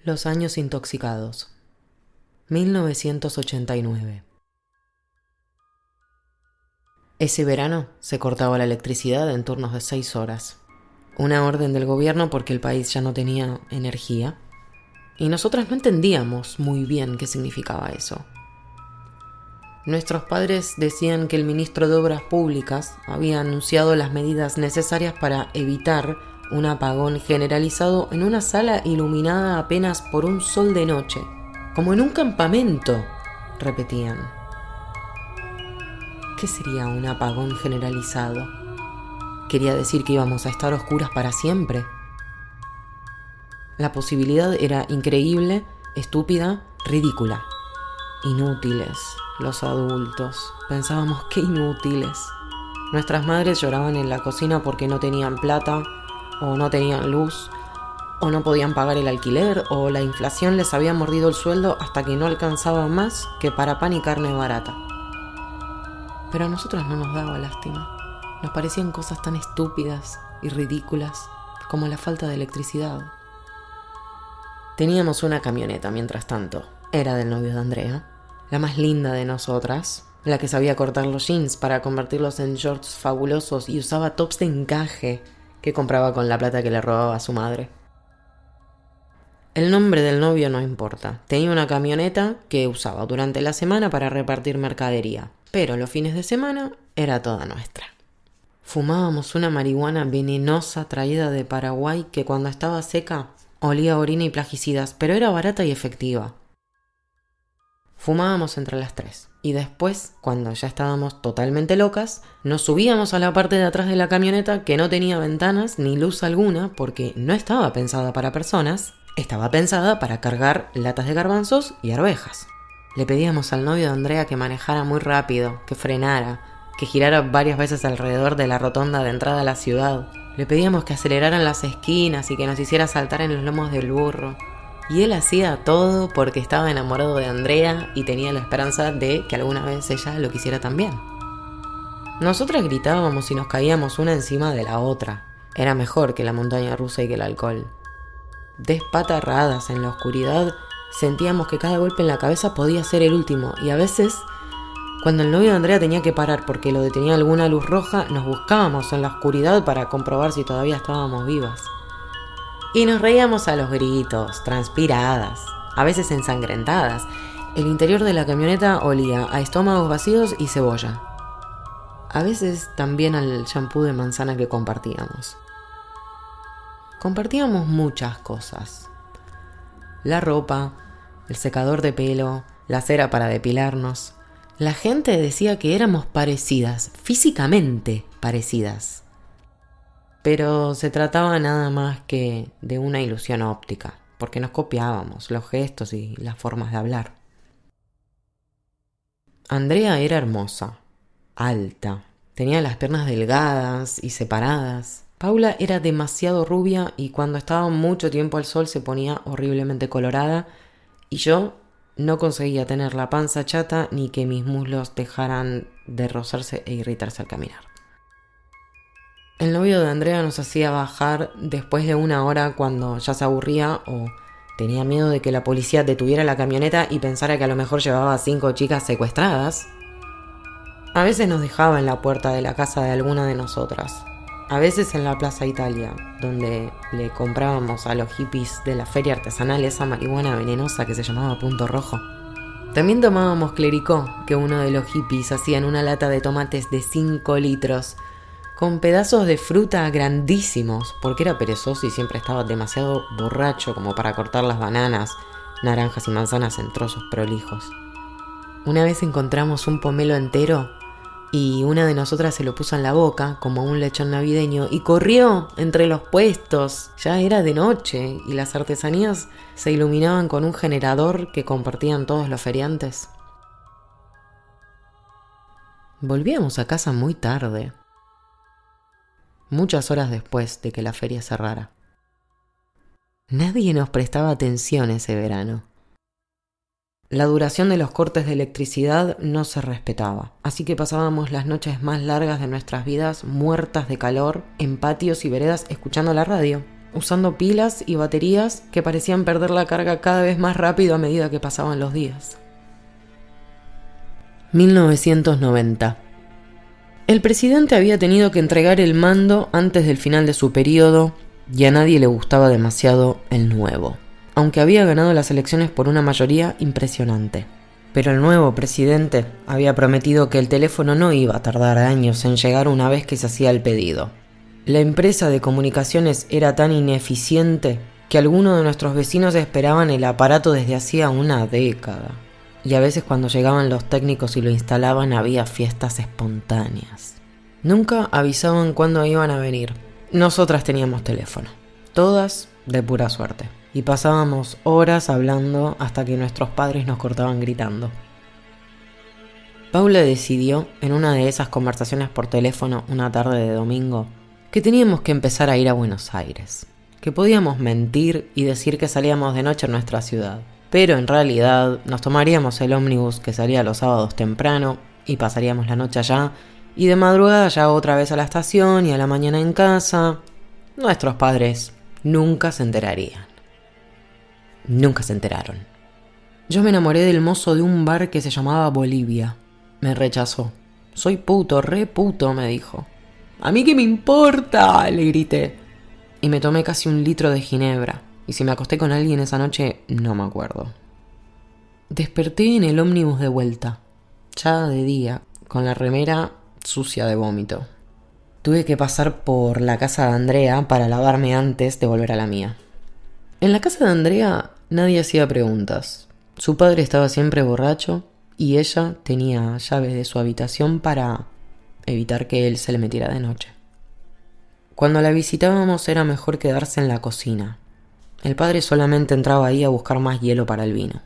Los años intoxicados. 1989. Ese verano se cortaba la electricidad en turnos de 6 horas. Una orden del gobierno porque el país ya no tenía energía. Y nosotras no entendíamos muy bien qué significaba eso. Nuestros padres decían que el ministro de Obras Públicas había anunciado las medidas necesarias para evitar un apagón generalizado en una sala iluminada apenas por un sol de noche. Como en un campamento, repetían. ¿Qué sería un apagón generalizado? ¿Quería decir que íbamos a estar a oscuras para siempre? La posibilidad era increíble, estúpida, ridícula. Inútiles, los adultos. Pensábamos qué inútiles. Nuestras madres lloraban en la cocina porque no tenían plata, o no tenían luz, o no podían pagar el alquiler, o la inflación les había mordido el sueldo hasta que no alcanzaba más que para pan y carne barata. Pero a nosotros no nos daba lástima. Nos parecían cosas tan estúpidas y ridículas como la falta de electricidad. Teníamos una camioneta mientras tanto. Era del novio de Andrea, la más linda de nosotras, la que sabía cortar los jeans para convertirlos en shorts fabulosos y usaba tops de encaje que compraba con la plata que le robaba a su madre. El nombre del novio no importa. Tenía una camioneta que usaba durante la semana para repartir mercadería, pero los fines de semana era toda nuestra. Fumábamos una marihuana venenosa traída de Paraguay que cuando estaba seca olía a orina y plaguicidas, pero era barata y efectiva. Fumábamos entre las 3 y después, cuando ya estábamos totalmente locas, nos subíamos a la parte de atrás de la camioneta que no tenía ventanas ni luz alguna porque no estaba pensada para personas, estaba pensada para cargar latas de garbanzos y arvejas. Le pedíamos al novio de Andrea que manejara muy rápido, que frenara, que girara varias veces alrededor de la rotonda de entrada a la ciudad. Le pedíamos que acelerara en las esquinas y que nos hiciera saltar en los lomos del burro. Y él hacía todo porque estaba enamorado de Andrea y tenía la esperanza de que alguna vez ella lo quisiera también. Nosotras gritábamos y nos caíamos una encima de la otra. Era mejor que la montaña rusa y que el alcohol. Despatarradas en la oscuridad, sentíamos que cada golpe en la cabeza podía ser el último y a veces, cuando el novio de Andrea tenía que parar porque lo detenía alguna luz roja, nos buscábamos en la oscuridad para comprobar si todavía estábamos vivas. Y nos reíamos a los gritos, transpiradas, a veces ensangrentadas. El interior de la camioneta olía a estómagos vacíos y cebolla. A veces también al champú de manzana que compartíamos. Compartíamos muchas cosas. La ropa, el secador de pelo, la cera para depilarnos. La gente decía que éramos parecidas, físicamente parecidas. Pero se trataba nada más que de una ilusión óptica, porque nos copiábamos los gestos y las formas de hablar. Andrea era hermosa, alta, tenía las piernas delgadas y separadas. Paula era demasiado rubia y cuando estaba mucho tiempo al sol se ponía horriblemente colorada y yo no conseguía tener la panza chata ni que mis muslos dejaran de rozarse e irritarse al caminar. El novio de Andrea nos hacía bajar después de una hora cuando ya se aburría o tenía miedo de que la policía detuviera la camioneta y pensara que a lo mejor llevaba a 5 chicas secuestradas. A veces nos dejaba en la puerta de la casa de alguna de nosotras. A veces en la Plaza Italia, donde le comprábamos a los hippies de la feria artesanal esa marihuana venenosa que se llamaba Punto Rojo. También tomábamos clericó, que uno de los hippies hacía en una lata de tomates de 5 litros, con pedazos de fruta grandísimos, porque era perezoso y siempre estaba demasiado borracho como para cortar las bananas, naranjas y manzanas en trozos prolijos. Una vez encontramos un pomelo entero y una de nosotras se lo puso en la boca como un lechón navideño y corrió entre los puestos. Ya era de noche y las artesanías se iluminaban con un generador que compartían todos los feriantes. Volvíamos a casa muy tarde, muchas horas después de que la feria cerrara. Nadie nos prestaba atención ese verano. La duración de los cortes de electricidad no se respetaba, así que pasábamos las noches más largas de nuestras vidas muertas de calor en patios y veredas escuchando la radio usando pilas y baterías que parecían perder la carga cada vez más rápido a medida que pasaban los días. 1990. El presidente había tenido que entregar el mando antes del final de su periodo y a nadie le gustaba demasiado el nuevo, aunque había ganado las elecciones por una mayoría impresionante. Pero el nuevo presidente había prometido que el teléfono no iba a tardar años en llegar una vez que se hacía el pedido. La empresa de comunicaciones era tan ineficiente que algunos de nuestros vecinos esperaban el aparato desde hacía una década. Y a veces cuando llegaban los técnicos y lo instalaban había fiestas espontáneas. Nunca avisaban cuándo iban a venir. Nosotras teníamos teléfono, todas de pura suerte. Y pasábamos horas hablando hasta que nuestros padres nos cortaban gritando. Paula decidió, en una de esas conversaciones por teléfono una tarde de domingo, que teníamos que empezar a ir a Buenos Aires, que podíamos mentir y decir que salíamos de noche en nuestra ciudad, pero en realidad nos tomaríamos el ómnibus que salía los sábados temprano y pasaríamos la noche allá y de madrugada ya otra vez a la estación y a la mañana en casa. Nuestros padres nunca se enterarían. Nunca se enteraron. Yo me enamoré del mozo de un bar que se llamaba Bolivia. Me rechazó. Soy puto, re puto, me dijo. ¿A mí qué me importa?, le grité. Y me tomé casi 1 litro de ginebra. Y si me acosté con alguien esa noche, no me acuerdo. Desperté en el ómnibus de vuelta, ya de día, con la remera sucia de vómito. Tuve que pasar por la casa de Andrea para lavarme antes de volver a la mía. En la casa de Andrea nadie hacía preguntas. Su padre estaba siempre borracho y ella tenía llaves de su habitación para evitar que él se le metiera de noche. Cuando la visitábamos era mejor quedarse en la cocina. El padre solamente entraba ahí a buscar más hielo para el vino.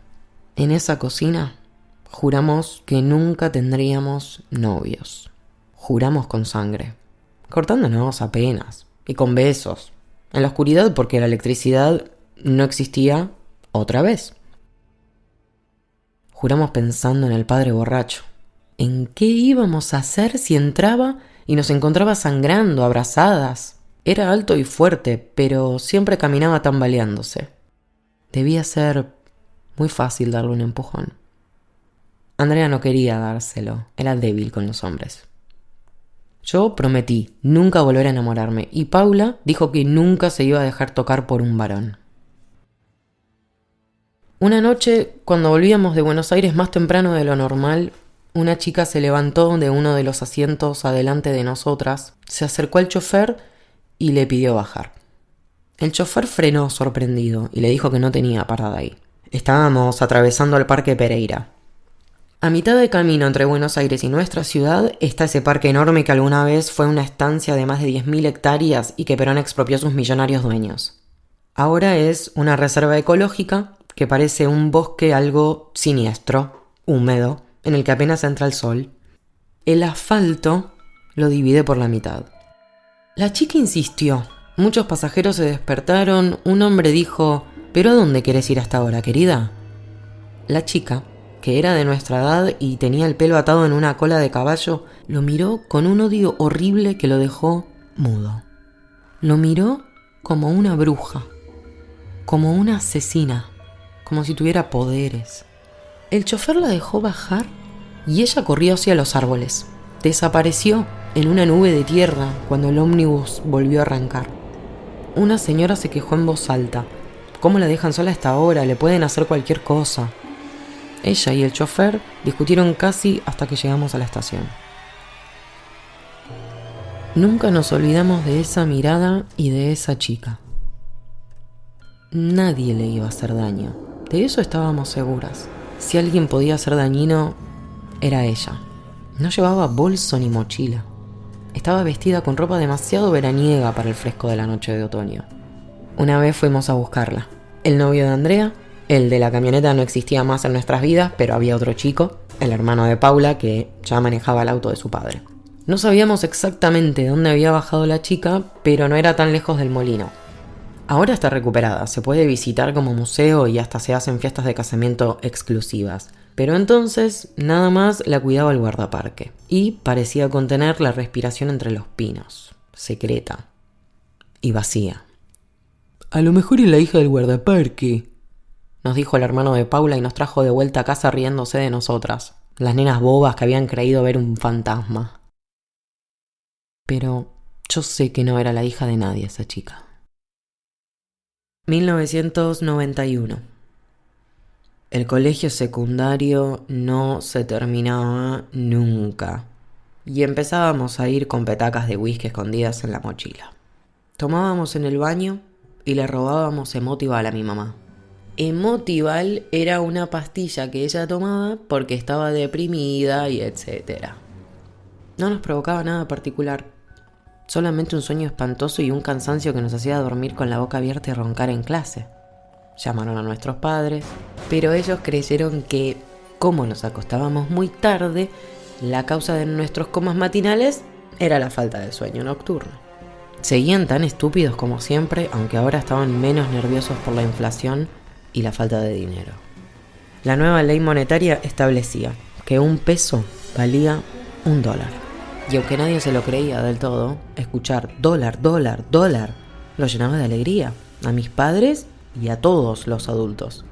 En esa cocina juramos que nunca tendríamos novios. Juramos con sangre, cortándonos apenas y con besos, en la oscuridad porque la electricidad no existía otra vez. Juramos pensando en el padre borracho. ¿En qué íbamos a hacer si entraba y nos encontraba sangrando, abrazadas? Era alto y fuerte, pero siempre caminaba tambaleándose. Debía ser muy fácil darle un empujón. Andrea no quería dárselo, era débil con los hombres. Yo prometí nunca volver a enamorarme y Paula dijo que nunca se iba a dejar tocar por un varón. Una noche, cuando volvíamos de Buenos Aires más temprano de lo normal, una chica se levantó de uno de los asientos adelante de nosotras, se acercó al chofer y le pidió bajar. El chofer frenó sorprendido y le dijo que no tenía parada ahí. Estábamos atravesando el Parque Pereira. A mitad de camino entre Buenos Aires y nuestra ciudad está ese parque enorme que alguna vez fue una estancia de más de 10.000 hectáreas y que Perón expropió a sus millonarios dueños. Ahora es una reserva ecológica que parece un bosque algo siniestro, húmedo, en el que apenas entra el sol. El asfalto lo divide por la mitad. La chica insistió. Muchos pasajeros se despertaron. Un hombre dijo: ¿pero a dónde querés ir hasta ahora, querida? La chica, que era de nuestra edad y tenía el pelo atado en una cola de caballo, lo miró con un odio horrible que lo dejó mudo. Lo miró como una bruja, como una asesina, como si tuviera poderes. El chofer la dejó bajar y ella corrió hacia los árboles. Desapareció en una nube de tierra cuando el ómnibus volvió a arrancar. Una señora se quejó en voz alta. ¿Cómo la dejan sola a esta hora? Le pueden hacer cualquier cosa. Ella y el chofer discutieron casi hasta que llegamos a la estación. Nunca nos olvidamos de esa mirada y de esa chica. Nadie le iba a hacer daño. De eso estábamos seguras. Si alguien podía ser dañino, era ella. No llevaba bolso ni mochila. Estaba vestida con ropa demasiado veraniega para el fresco de la noche de otoño. Una vez fuimos a buscarla. El novio de Andrea, el de la camioneta, no existía más en nuestras vidas, pero había otro chico, el hermano de Paula, que ya manejaba el auto de su padre. No sabíamos exactamente dónde había bajado la chica, pero no era tan lejos del molino. Ahora está recuperada, se puede visitar como museo y hasta se hacen fiestas de casamiento exclusivas. Pero entonces nada más la cuidaba el guardaparque y parecía contener la respiración entre los pinos, secreta y vacía. A lo mejor es la hija del guardaparque, nos dijo el hermano de Paula y nos trajo de vuelta a casa riéndose de nosotras, las nenas bobas que habían creído ver un fantasma. Pero yo sé que no era la hija de nadie esa chica. 1991. El colegio secundario no se terminaba nunca. Y empezábamos a ir con petacas de whisky escondidas en la mochila. Tomábamos en el baño y le robábamos Emotival a mi mamá. Emotival era una pastilla que ella tomaba porque estaba deprimida y etc. No nos provocaba nada particular. Solamente un sueño espantoso y un cansancio que nos hacía dormir con la boca abierta y roncar en clase. Llamaron a nuestros padres, pero ellos creyeron que, como nos acostábamos muy tarde, la causa de nuestros comas matinales era la falta de sueño nocturno. Seguían tan estúpidos como siempre, aunque ahora estaban menos nerviosos por la inflación y la falta de dinero. La nueva ley monetaria establecía que un peso valía $1. Y aunque nadie se lo creía del todo, escuchar dólar, dólar, dólar lo llenaba de alegría a mis padres y a todos los adultos.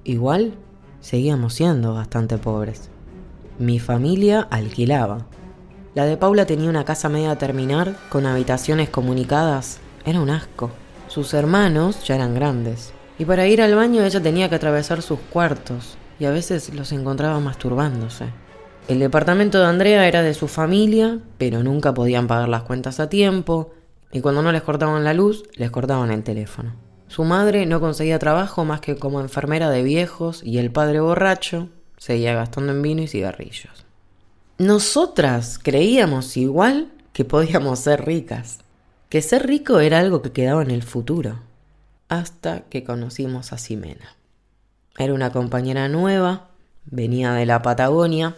Igual, seguíamos siendo bastante pobres. Mi familia alquilaba. La de Paula tenía una casa media a terminar, con habitaciones comunicadas. Era un asco. Sus hermanos ya eran grandes. Y para ir al baño ella tenía que atravesar sus cuartos. Y a veces los encontraba masturbándose. El departamento de Andrea era de su familia, pero nunca podían pagar las cuentas a tiempo. Y cuando no les cortaban la luz, les cortaban el teléfono. Su madre no conseguía trabajo más que como enfermera de viejos y el padre borracho seguía gastando en vino y cigarrillos. Nosotras creíamos igual que podíamos ser ricas, que ser rico era algo que quedaba en el futuro, hasta que conocimos a Ximena. Era una compañera nueva, venía de la Patagonia,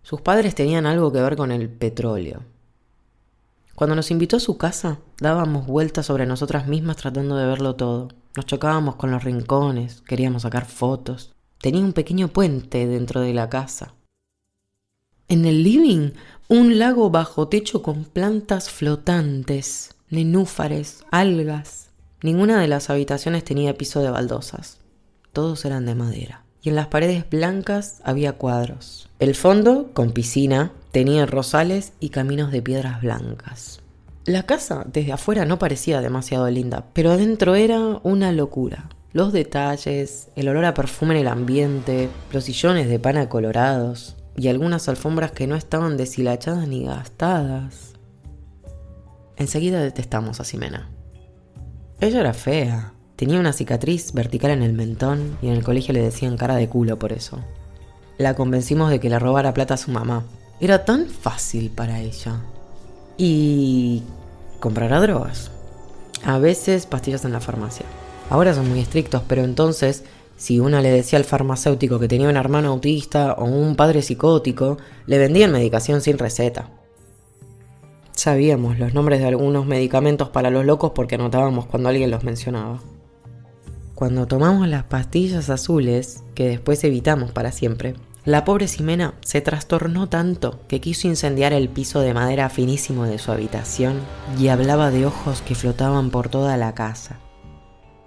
sus padres tenían algo que ver con el petróleo. Cuando nos invitó a su casa, dábamos vueltas sobre nosotras mismas tratando de verlo todo. Nos chocábamos con los rincones, queríamos sacar fotos. Tenía un pequeño puente dentro de la casa. En el living, un lago bajo techo con plantas flotantes, nenúfares, algas. Ninguna de las habitaciones tenía piso de baldosas. Todos eran de madera. Y en las paredes blancas había cuadros. El fondo, con piscina, tenía rosales y caminos de piedras blancas. La casa desde afuera no parecía demasiado linda, pero adentro era una locura. Los detalles, el olor a perfume en el ambiente, los sillones de pana colorados y algunas alfombras que no estaban deshilachadas ni gastadas. Enseguida detestamos a Ximena. Ella era fea. Tenía una cicatriz vertical en el mentón y en el colegio le decían cara de culo por eso. La convencimos de que le robara plata a su mamá. Era tan fácil para ella. Y comprará drogas. A veces pastillas en la farmacia. Ahora son muy estrictos, pero entonces, si una le decía al farmacéutico que tenía un hermano autista o un padre psicótico, le vendían medicación sin receta. Sabíamos los nombres de algunos medicamentos para los locos porque anotábamos cuando alguien los mencionaba. Cuando tomamos las pastillas azules, que después evitamos para siempre, la pobre Ximena se trastornó tanto que quiso incendiar el piso de madera finísimo de su habitación y hablaba de ojos que flotaban por toda la casa.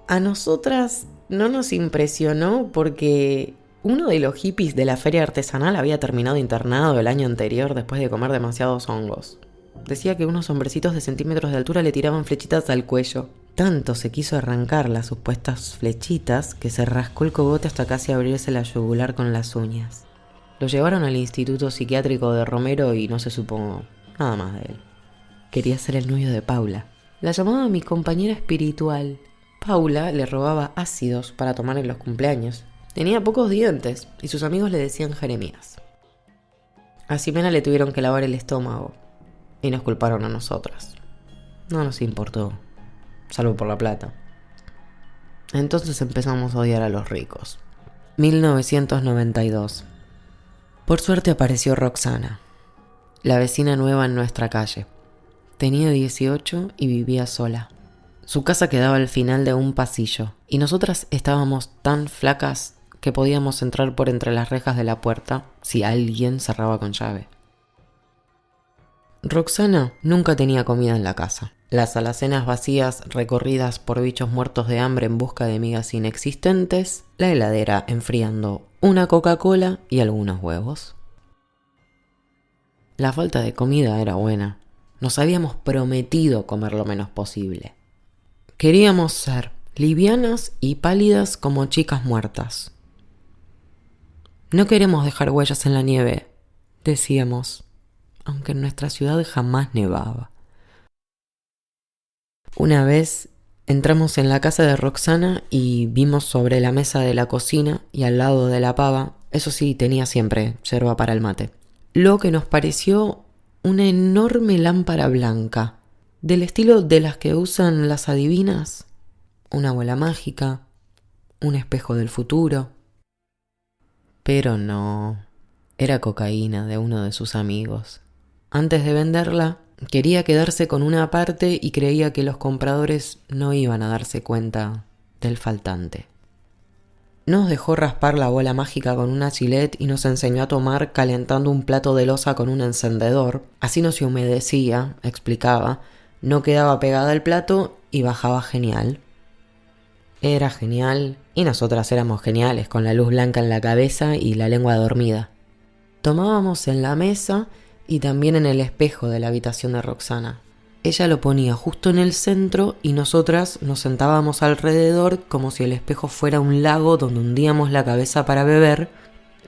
A nosotras no nos impresionó porque uno de los hippies de la feria artesanal había terminado internado el año anterior después de comer demasiados hongos. Decía que unos hombrecitos de centímetros de altura le tiraban flechitas al cuello. Tanto se quiso arrancar las supuestas flechitas que se rascó el cogote hasta casi abrirse la yugular con las uñas. Lo llevaron al instituto psiquiátrico de Romero y no se supo nada más de él. Quería ser el novio de Paula. La llamaba mi compañera espiritual. Paula le robaba ácidos para tomar en los cumpleaños. Tenía pocos dientes y sus amigos le decían Jeremías. A Ximena le tuvieron que lavar el estómago y nos culparon a nosotras. No nos importó, salvo por la plata. Entonces empezamos a odiar a los ricos. 1992. Por suerte apareció Roxana, la vecina nueva en nuestra calle. Tenía 18 y vivía sola. Su casa quedaba al final de un pasillo y nosotras estábamos tan flacas que podíamos entrar por entre las rejas de la puerta si alguien cerraba con llave. Roxana nunca tenía comida en la casa. las alacenas vacías recorridas por bichos muertos de hambre en busca de migas inexistentes, la heladera enfriando una Coca-Cola y algunos huevos. La falta de comida era buena. Nos habíamos prometido comer lo menos posible. Queríamos ser livianas y pálidas como chicas muertas. No queremos dejar huellas en la nieve, decíamos, aunque en nuestra ciudad jamás nevaba. Una vez entramos en la casa de Roxana y vimos sobre la mesa de la cocina y al lado de la pava, eso sí, tenía siempre yerba para el mate, lo que nos pareció una enorme lámpara blanca, del estilo de las que usan las adivinas, una bola mágica, un espejo del futuro. Pero no, era cocaína de uno de sus amigos. Antes de venderla, quería quedarse con una parte y creía que los compradores no iban a darse cuenta del faltante. Nos dejó raspar la bola mágica con una Gillette y nos enseñó a tomar calentando un plato de loza con un encendedor. Así no se humedecía, explicaba, no quedaba pegada al plato y bajaba genial. Era genial y nosotras éramos geniales con la luz blanca en la cabeza y la lengua dormida. Tomábamos en la mesa y también en el espejo de la habitación de Roxana. Ella lo ponía justo en el centro y nosotras nos sentábamos alrededor como si el espejo fuera un lago donde hundíamos la cabeza para beber.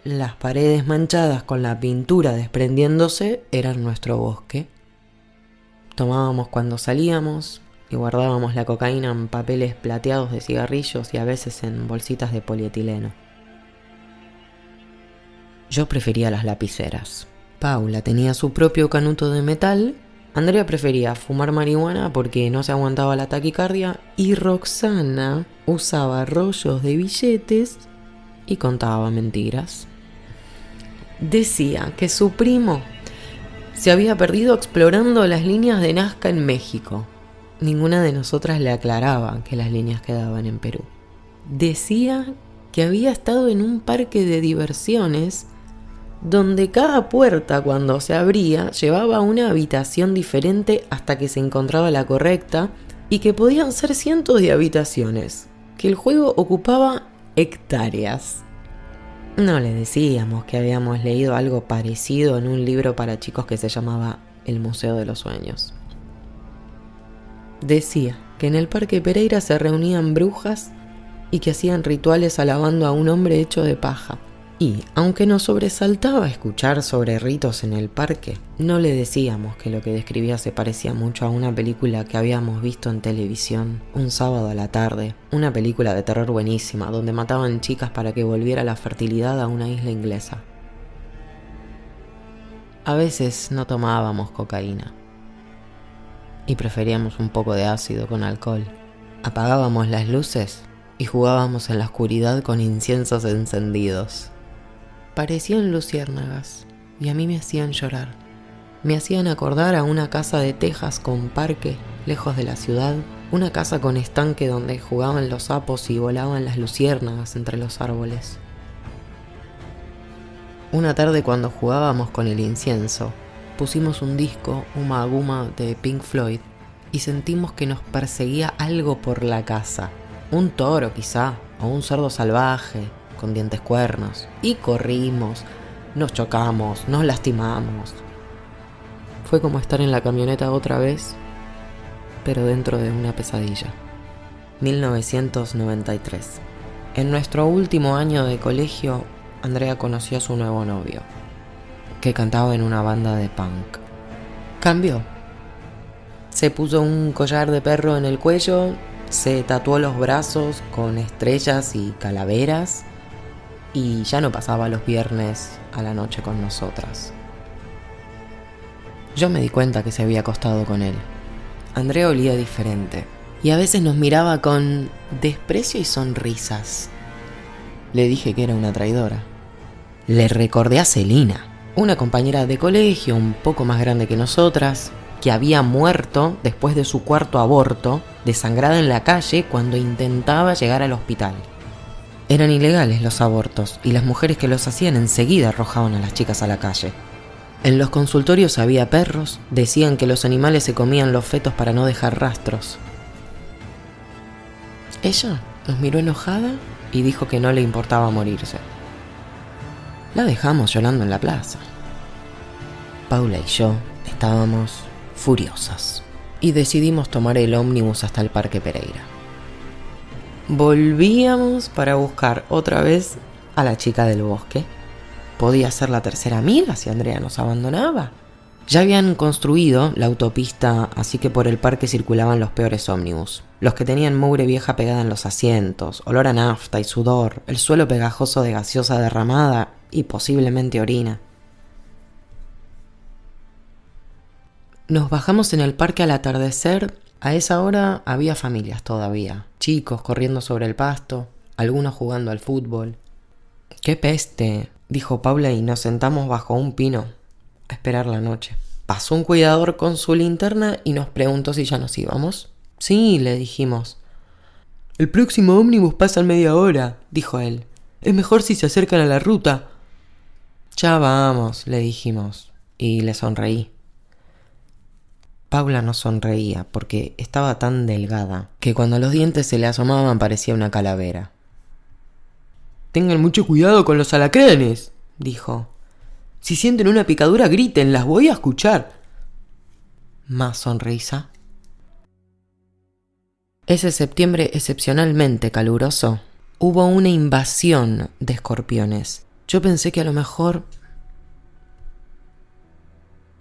Las paredes manchadas con la pintura desprendiéndose eran nuestro bosque. Tomábamos cuando salíamos y guardábamos la cocaína en papeles plateados de cigarrillos y a veces en bolsitas de polietileno. Yo prefería las lapiceras. Paula tenía su propio canuto de metal, Andrea prefería fumar marihuana porque no se aguantaba la taquicardia y Roxana usaba rollos de billetes y contaba mentiras. Decía que su primo se había perdido explorando las líneas de Nazca en México. Ninguna de nosotras le aclaraba que las líneas quedaban en Perú. Decía que había estado en un parque de diversiones donde cada puerta cuando se abría llevaba a una habitación diferente hasta que se encontraba la correcta y que podían ser cientos de habitaciones, que el juego ocupaba hectáreas. No le decíamos que habíamos leído algo parecido en un libro para chicos que se llamaba El Museo de los Sueños. Decía que en el Parque Pereira se reunían brujas y que hacían rituales alabando a un hombre hecho de paja. Y, aunque nos sobresaltaba escuchar sobre ritos en el parque, no le decíamos que lo que describía se parecía mucho a una película que habíamos visto en televisión un sábado a la tarde, una película de terror buenísima, donde mataban chicas para que volviera la fertilidad a una isla inglesa. A veces no tomábamos cocaína y preferíamos un poco de ácido con alcohol. Apagábamos las luces y jugábamos en la oscuridad con inciensos encendidos. Parecían luciérnagas y a mí me hacían llorar. Me hacían acordar a una casa de tejas con parque, lejos de la ciudad, una casa con estanque donde jugaban los sapos y volaban las luciérnagas entre los árboles. Una tarde cuando jugábamos con el incienso, pusimos un disco, Uma Aguma de Pink Floyd, y sentimos que nos perseguía algo por la casa. Un toro quizá, o un cerdo salvaje, con dientes cuernos. Y corrimos, nos chocamos, nos lastimamos. Fue como estar en la camioneta otra vez, pero dentro de una pesadilla. 1993. En nuestro último año de colegio, Andrea conoció a su nuevo novio, que cantaba en una banda de punk. Cambió. Se puso un collar de perro en el cuello, se tatuó los brazos con estrellas y calaveras y ya no pasaba los viernes a la noche con nosotras. Yo me di cuenta que se había acostado con él. Andrea olía diferente y a veces nos miraba con desprecio y sonrisas. Le dije que era una traidora. Le recordé a Celina, una compañera de colegio un poco más grande que nosotras, que había muerto después de su cuarto aborto, desangrada en la calle cuando intentaba llegar al hospital. Eran ilegales los abortos y las mujeres que los hacían enseguida arrojaban a las chicas a la calle. En los consultorios había perros, decían que los animales se comían los fetos para no dejar rastros. Ella nos miró enojada y dijo que no le importaba morirse. La dejamos llorando en la plaza. Paula y yo estábamos furiosas y decidimos tomar el ómnibus hasta el Parque Pereira. Volvíamos para buscar otra vez a la chica del bosque. Podía ser la tercera amiga si Andrea nos abandonaba. Ya habían construido la autopista, así que por el parque circulaban los peores ómnibus. Los que tenían mugre vieja pegada en los asientos, olor a nafta y sudor, el suelo pegajoso de gaseosa derramada y posiblemente orina. Nos bajamos en el parque al atardecer. A esa hora había familias todavía, chicos corriendo sobre el pasto, algunos jugando al fútbol. ¡Qué peste!, dijo Paula, y nos sentamos bajo un pino a esperar la noche. Pasó un cuidador con su linterna y nos preguntó si ya nos íbamos. Sí, le dijimos. El próximo ómnibus pasa en media hora, dijo él. Es mejor si se acercan a la ruta. Ya vamos, le dijimos, y le sonreí. Paula no sonreía porque estaba tan delgada que cuando los dientes se le asomaban parecía una calavera. Tengan mucho cuidado con los alacranes, dijo. Si sienten una picadura, griten, las voy a escuchar. Más sonrisa. Ese septiembre excepcionalmente caluroso, hubo una invasión de escorpiones. Yo pensé que a lo mejor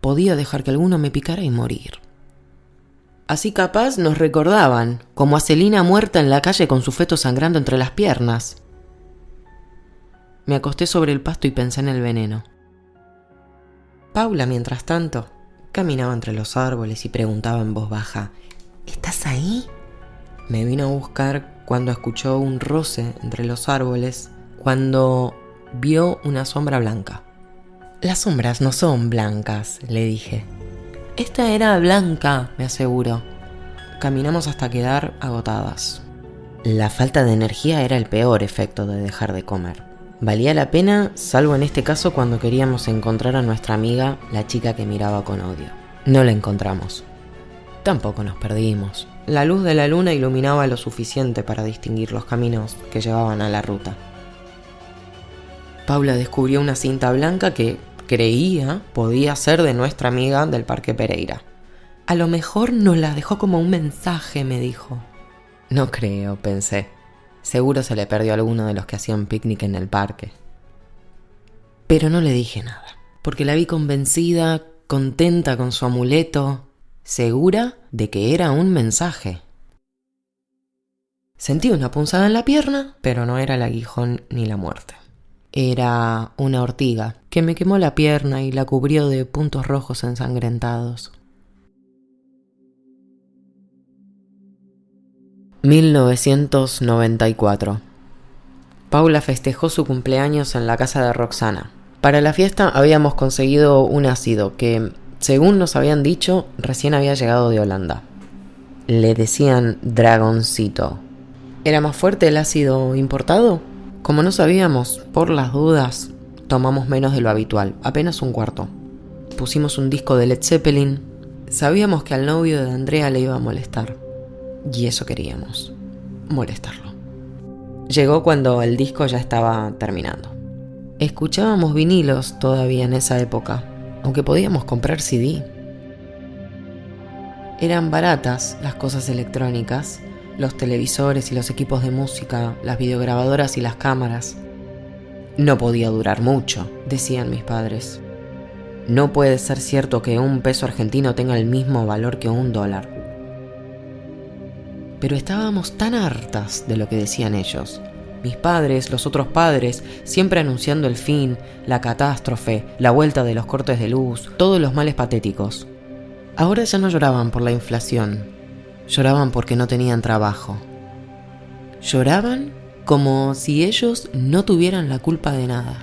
podía dejar que alguno me picara y morir. Así capaz nos recordaban, como a Celina muerta en la calle con su feto sangrando entre las piernas. Me acosté sobre el pasto y pensé en el veneno. Paula, mientras tanto, caminaba entre los árboles y preguntaba en voz baja: ¿Estás ahí? Me vino a buscar cuando escuchó un roce entre los árboles, cuando vio una sombra blanca. Las sombras no son blancas, le dije. Esta era blanca, me aseguró. Caminamos hasta quedar agotadas. La falta de energía era el peor efecto de dejar de comer. Valía la pena, salvo en este caso cuando queríamos encontrar a nuestra amiga, la chica que miraba con odio. No la encontramos. Tampoco nos perdimos. La luz de la luna iluminaba lo suficiente para distinguir los caminos que llevaban a la ruta. Paula descubrió una cinta blanca que creía podía ser de nuestra amiga del Parque Pereira. A lo mejor nos la dejó como un mensaje, me dijo. No creo, pensé. Seguro se le perdió a alguno de los que hacían picnic en el parque. Pero no le dije nada, porque la vi convencida, contenta con su amuleto, segura de que era un mensaje. Sentí una punzada en la pierna, pero no era el aguijón ni la muerte. Era una ortiga que me quemó la pierna y la cubrió de puntos rojos ensangrentados. 1994. Paula festejó su cumpleaños en la casa de Roxana. Para la fiesta habíamos conseguido un ácido que, según nos habían dicho, recién había llegado de Holanda. Le decían dragoncito. ¿Era más fuerte el ácido importado? Como no sabíamos, por las dudas, tomamos menos de lo habitual, apenas un cuarto. Pusimos un disco de Led Zeppelin. Sabíamos que al novio de Andrea le iba a molestar. Y eso queríamos, molestarlo. Llegó cuando el disco ya estaba terminando. Escuchábamos vinilos todavía en esa época, aunque podíamos comprar CD. Eran baratas las cosas electrónicas, los televisores y los equipos de música, las videograbadoras y las cámaras. No podía durar mucho, decían mis padres. No puede ser cierto que un peso argentino tenga el mismo valor que $1. Pero estábamos tan hartas de lo que decían ellos. Mis padres, los otros padres, siempre anunciando el fin, la catástrofe, la vuelta de los cortes de luz, todos los males patéticos. Ahora ya no lloraban por la inflación, lloraban porque no tenían trabajo. Lloraban como si ellos no tuvieran la culpa de nada.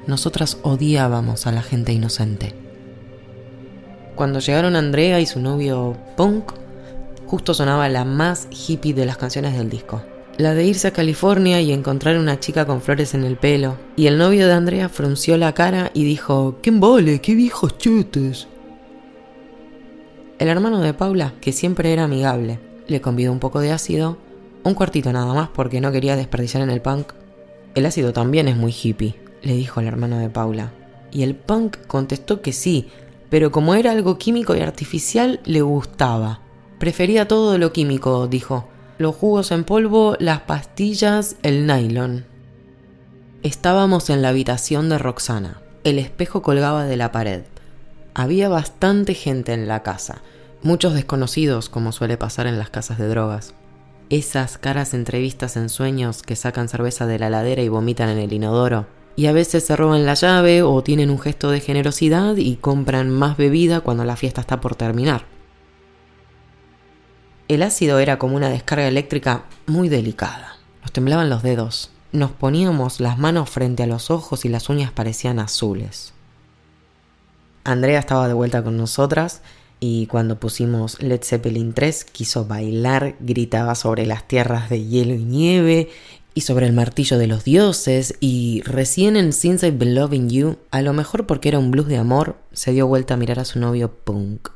Nosotras odiábamos a la gente inocente. Cuando llegaron Andrea y su novio Punk, justo sonaba la más hippie de las canciones del disco. La de irse a California y encontrar una chica con flores en el pelo. Y el novio de Andrea frunció la cara y dijo: ¡qué embole, qué viejos chetes! El hermano de Paula, que siempre era amigable, le convidó un poco de ácido, un cuartito nada más porque no quería desperdiciar en el punk. El ácido también es muy hippie, le dijo el hermano de Paula. Y el punk contestó que sí, pero como era algo químico y artificial, le gustaba. Prefería todo lo químico, dijo. Los jugos en polvo, las pastillas, el nylon. Estábamos en la habitación de Roxana. El espejo colgaba de la pared. Había bastante gente en la casa. Muchos desconocidos, como suele pasar en las casas de drogas. Esas caras entrevistas en sueños que sacan cerveza de la heladera y vomitan en el inodoro. Y a veces se roban la llave o tienen un gesto de generosidad y compran más bebida cuando la fiesta está por terminar. El ácido era como una descarga eléctrica muy delicada. Nos temblaban los dedos. Nos poníamos las manos frente a los ojos y las uñas parecían azules. Andrea estaba de vuelta con nosotras y cuando pusimos Led Zeppelin 3 quiso bailar, gritaba sobre las tierras de hielo y nieve y sobre el martillo de los dioses y recién en Since I've Been Loving You, a lo mejor porque era un blues de amor, se dio vuelta a mirar a su novio punk.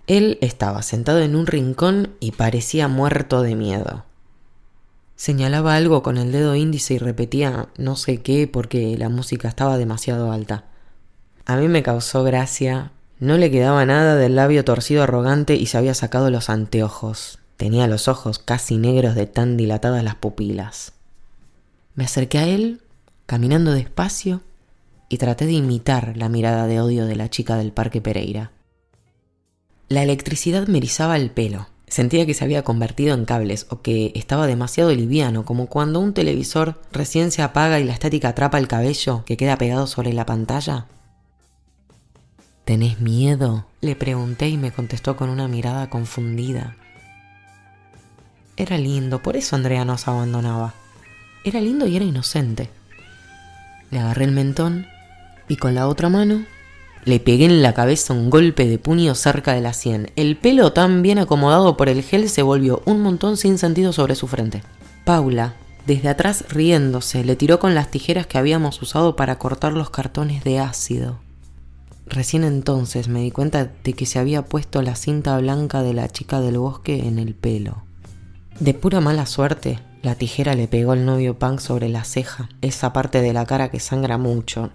Él estaba sentado en un rincón y parecía muerto de miedo. Señalaba algo con el dedo índice y repetía no sé qué porque la música estaba demasiado alta. A mí me causó gracia, no le quedaba nada del labio torcido arrogante y se había sacado los anteojos. Tenía los ojos casi negros de tan dilatadas las pupilas. Me acerqué a él, caminando despacio, y traté de imitar la mirada de odio de la chica del Parque Pereira. La electricidad me erizaba el pelo. Sentía que se había convertido en cables o que estaba demasiado liviano, como cuando un televisor recién se apaga y la estática atrapa el cabello que queda pegado sobre la pantalla. ¿Tenés miedo?, le pregunté y me contestó con una mirada confundida. Era lindo, por eso Andrea nos abandonaba. Era lindo y era inocente. Le agarré el mentón y con la otra mano le pegué en la cabeza un golpe de puño cerca de la sien. El pelo tan bien acomodado por el gel se volvió un montón sin sentido sobre su frente. Paula, desde atrás riéndose, le tiró con las tijeras que habíamos usado para cortar los cartones de ácido. Recién entonces me di cuenta de que se había puesto la cinta blanca de la chica del bosque en el pelo. De pura mala suerte, la tijera le pegó al novio punk sobre la ceja, esa parte de la cara que sangra mucho.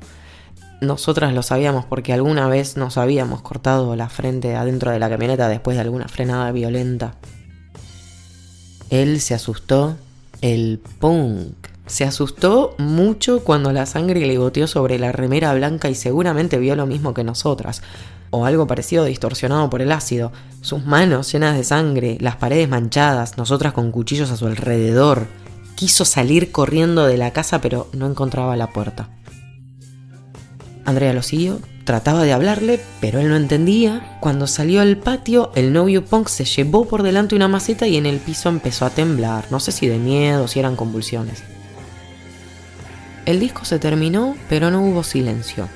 Nosotras lo sabíamos porque alguna vez nos habíamos cortado la frente adentro de la camioneta después de alguna frenada violenta. Él se asustó, el punk. Se asustó mucho cuando la sangre le goteó sobre la remera blanca y seguramente vio lo mismo que nosotras, o algo parecido distorsionado por el ácido. Sus manos llenas de sangre, las paredes manchadas, nosotras con cuchillos a su alrededor. Quiso salir corriendo de la casa pero no encontraba la puerta. Andrea lo siguió, trataba de hablarle, pero él no entendía. Cuando salió al patio, el novio punk se llevó por delante una maceta y en el piso empezó a temblar. No sé si de miedo o si eran convulsiones. El disco se terminó, pero no hubo silencio.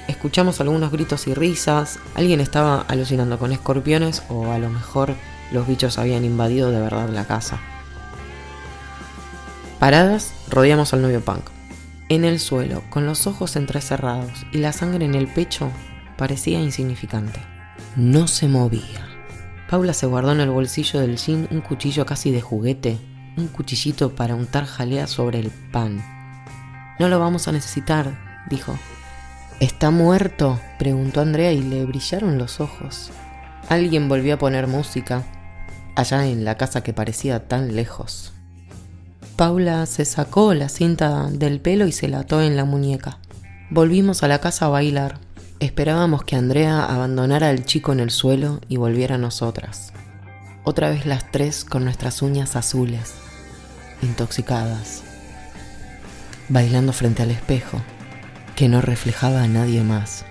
Escuchamos algunos gritos y risas. Alguien estaba alucinando con escorpiones o a lo mejor los bichos habían invadido de verdad la casa. Paradas, rodeamos al novio punk. En el suelo, con los ojos entrecerrados y la sangre en el pecho, parecía insignificante. No se movía. Paula se guardó en el bolsillo del jean un cuchillo casi de juguete, un cuchillito para untar jalea sobre el pan. No lo vamos a necesitar, dijo. ¿Está muerto?, preguntó Andrea y le brillaron los ojos. Alguien volvió a poner música, allá en la casa que parecía tan lejos. Paula se sacó la cinta del pelo y se la ató en la muñeca. Volvimos a la casa a bailar. Esperábamos que Andrea abandonara al chico en el suelo y volviera a nosotras. Otra vez las tres con nuestras uñas azules, intoxicadas, bailando frente al espejo, que no reflejaba a nadie más.